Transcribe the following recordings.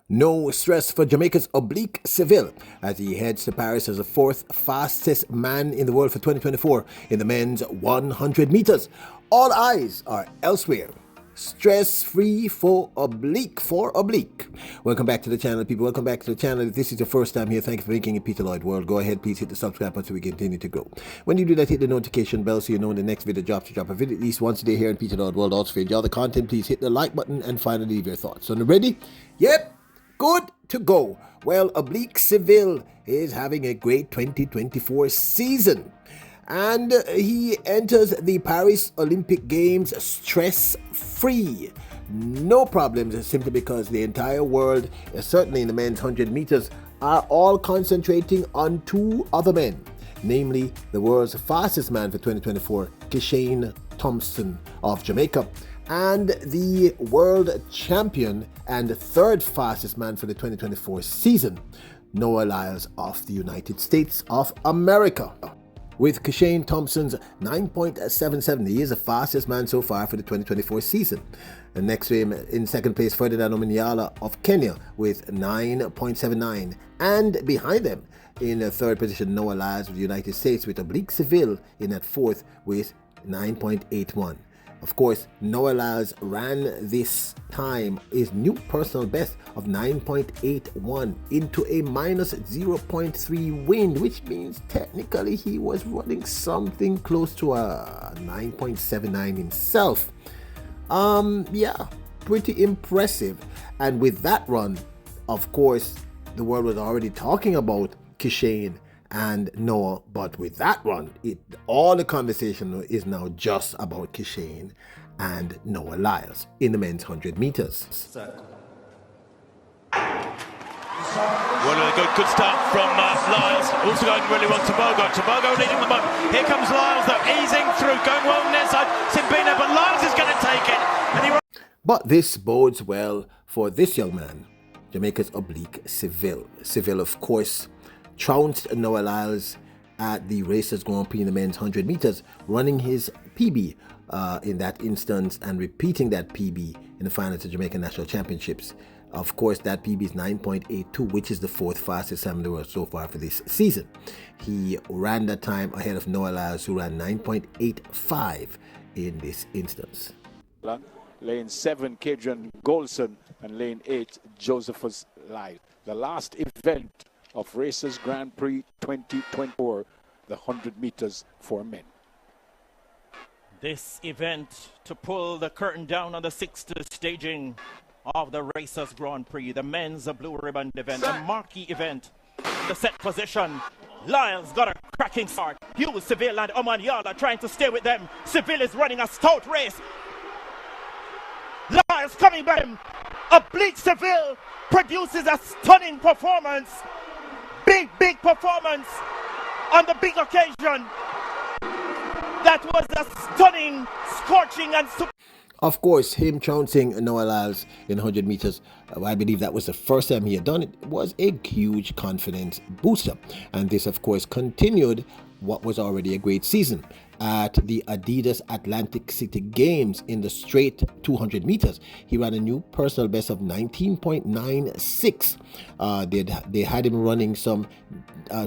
No stress for Jamaica's Oblique Seville as he heads to Paris as the fourth fastest man in the world for 2024 in the men's 100 meters. All eyes are elsewhere. Stress-free for Oblique. Welcome back to the channel, people. Welcome back to the channel. If this is your first time here, thank you for making it Peter Lloyd World. Go ahead, please hit the subscribe button so we continue to grow. When you do that, hit the notification bell so you know when the next video drops. You drop a video at least once a day here in Peter Lloyd World. Also, if you enjoy the content, please hit the like button and finally leave your thoughts. So, ready? Yep. Good to go. Well, Oblique Seville is having a great 2024 season. And he enters the Paris Olympic Games stress-free. No problems, simply because the entire world, certainly in the men's 100 meters, are all concentrating on two other men. Namely, the world's fastest man for 2024, Kishane Thompson of Jamaica, and the world champion and third fastest man for the 2024 season, Noah Lyles of the United States of America. With Kishane Thompson's 9.77, he is the fastest man so far for the 2024 season. And next to him, in second place, Ferdinand Omanyala of Kenya with 9.79. And behind them, in third position, Noah Lyles of the United States with Oblique Seville in at fourth with 9.81. Of course, Noah Lyles ran this time his new personal best of 9.81 into a minus 0.3 wind, which means technically he was running something close to a 9.79 himself. Yeah, pretty impressive. And with that run, of course, the world was already talking about Kishane and Noah, but with that run, all the conversation is now just about Kishane and Noah Lyles in the men's 100 meters. Well, a good start from Lyles. Also going really well, Tobago leading them up. Here comes Lyles, though, easing through, going well on their side. Simbina, but Lyles is going to take it. And But this bodes well for this young man, Jamaica's Oblique Seville. Seville, of course, trounced Noah Lyles at the Racers Grand Prix in the men's 100 meters, running his PB in that instance and repeating that PB in the finals of Jamaican National Championships. Of course, that PB is 9.82, which is the fourth fastest time in the world so far for this season. He ran that time ahead of Noah Lyles, who ran 9.85 in this instance. Lane 7, Kadrian Golson, and lane 8, Josephus Lyles. The last event of Racers Grand Prix 2024, the 100 meters for men. This event to pull the curtain down on the sixth staging of the Racers Grand Prix, the men's blue ribbon event, the marquee event. The set position. Lyles got a cracking start. Hughes, Seville, and Omanyala trying to stay with them. Seville is running a stout race. Lyles coming back. Oblique Seville produces a stunning performance. Big performance on the big occasion. That was a stunning, scorching, and of course, him trouncing Noah Lyles in 100 meters, I believe that was the first time he had done it, was a huge confidence booster. And this, of course, continued what was already a great season. At the Adidas Atlantic City Games in the straight 200 meters, he ran a new personal best of 19.96. They had him running some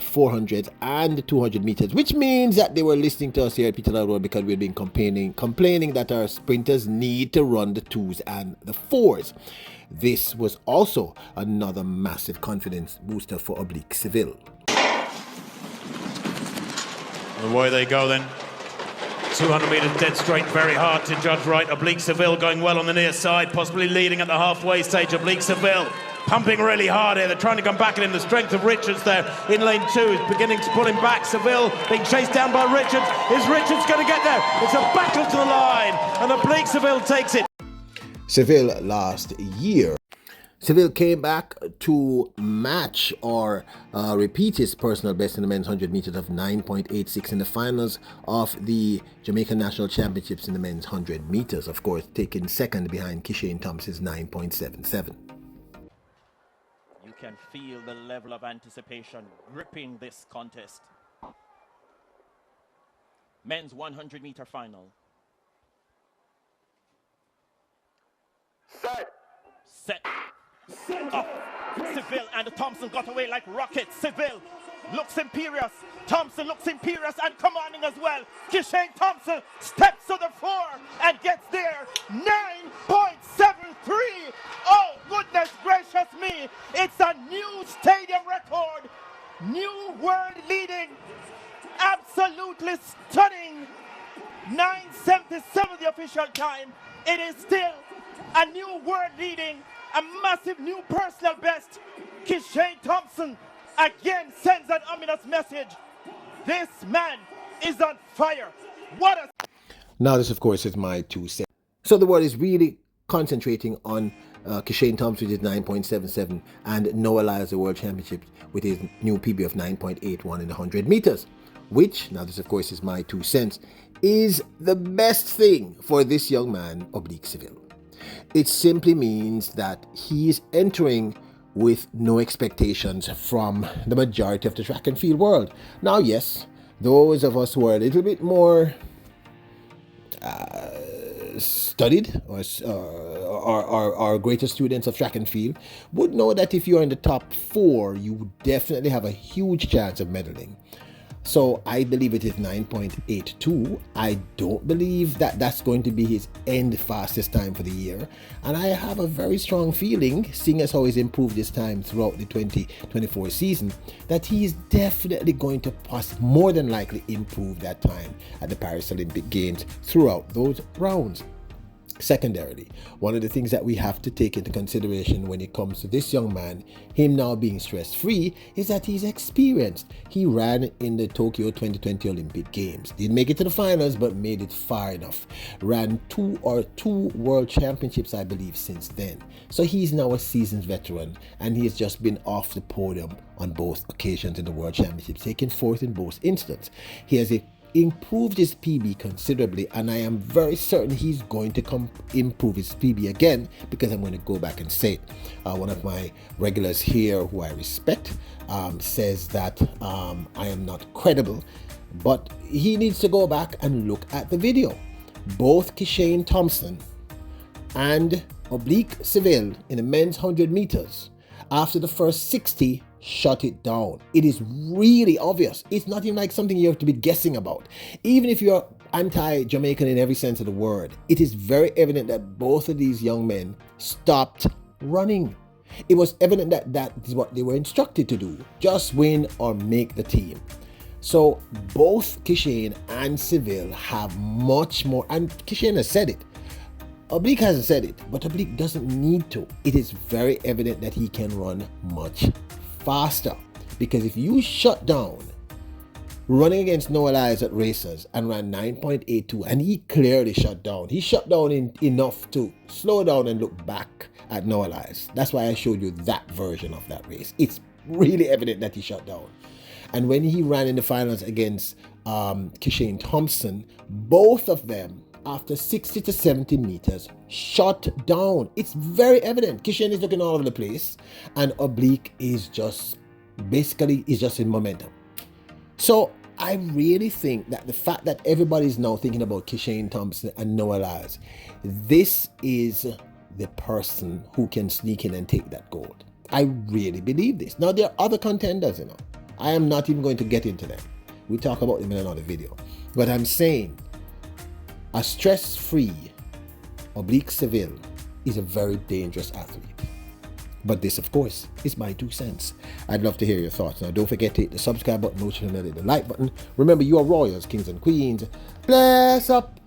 400 and 200 meters, which means that they were listening to us here at Peter Lloyd World, because we've been complaining that our sprinters need to run the 2s and the 4s. This was also another massive confidence booster for Oblique Seville. away they go then. 200 metres dead straight, very hard to judge right. Oblique Seville going well on the near side, possibly leading at the halfway stage. Oblique Seville pumping really hard here. They're trying to come back at him. The strength of Richards there in lane 2 is beginning to pull him back. Seville being chased down by Richards. Is Richards going to get there? It's a battle to the line, and Oblique Seville takes it. Seville last year. Seville came back to match or repeat his personal best in the men's 100 meters of 9.86 in the finals of the Jamaican National Championships in the men's 100 meters, of course, taking second behind Kishane Thompson's 9.77. You can feel the level of anticipation gripping this contest. Men's 100 meter final. Set. Seville and Thompson got away like rockets. Seville looks imperious. Thompson looks imperious and commanding as well. Kishane Thompson steps to the fore and gets there. 9.73. Oh, goodness gracious me. It's a new stadium record. New world leading. Absolutely stunning. 9:77 the official time. It is still a new world leading, a massive new personal best. Kishane Thompson again sends an ominous message. This man is on fire. What a... Now, this, of course, is my 2 cents. So the world is really concentrating on Kishane Thompson with his 9.77 and Noah Lyles, the World Championship, with his new PB of 9.81 in 100 meters, which, now this, of course, is my 2 cents, is the best thing for this young man, Oblique Seville. It simply means that he is entering with no expectations from the majority of the track and field world. Now, yes, those of us who are a little bit more studied or greater students of track and field would know that if you're in the top 4, you would definitely have a huge chance of medaling. So I believe it is 9.82. I don't believe that that's going to be his end fastest time for the year. And I have a very strong feeling, seeing as how he's improved his time throughout the 2024 season, that he's definitely going to more than likely improve that time at the Paris Olympic Games throughout those rounds. Secondarily, one of the things that we have to take into consideration when it comes to this young man, him now being stress-free, is that he's experienced. He ran in the Tokyo 2020 Olympic Games. Didn't make it to the finals, but made it far enough. Ran two World Championships, I believe, since then. So he's now a seasoned veteran, and he has just been off the podium on both occasions in the World Championships, taking 4th in both instances. He has improved his PB considerably, and I am very certain he's going to improve his PB again, because I'm going to go back and say it. One of my regulars here who I respect says that I am not credible, but he needs to go back and look at the video. Both Kishane Thompson and Oblique Seville in the men's 100 meters, after the first 60, shut it down. It is really obvious. It's not even like something you have to be guessing about. Even if you're anti-Jamaican in every sense of the word, it is very evident that both of these young men stopped running. It was evident that that is what they were instructed to do. Just win or make the team. So both Kishane and Seville have much more, and Kishane has said it. Oblique hasn't said it, but Oblique doesn't need to. It is very evident that he can run much faster, because if you shut down running against Noah Lyles at races and ran 9.82, and he clearly shut down. He shut down enough to slow down and look back at Noah Lyles. That's why I showed you that version of that race. It's really evident that he shut down. And when he ran in the finals against Kishane Thompson, both of them, after 60 to 70 meters, shut down. It's very evident. Kishane is looking all over the place, and Oblique is just in momentum. So I really think that the fact that everybody's now thinking about Kishane Thompson and Noah Lyles, this is the person who can sneak in and take that gold. I really believe this. Now, there are other contenders, I am not even going to get into them. We talk about them in another video. But I'm saying a stress-free Oblique Seville is a very dangerous athlete. But this, of course, is my 2 cents. I'd love to hear your thoughts. Now, don't forget to hit the subscribe button, notification bell, the like button. Remember, you are royals, kings and queens. Bless up.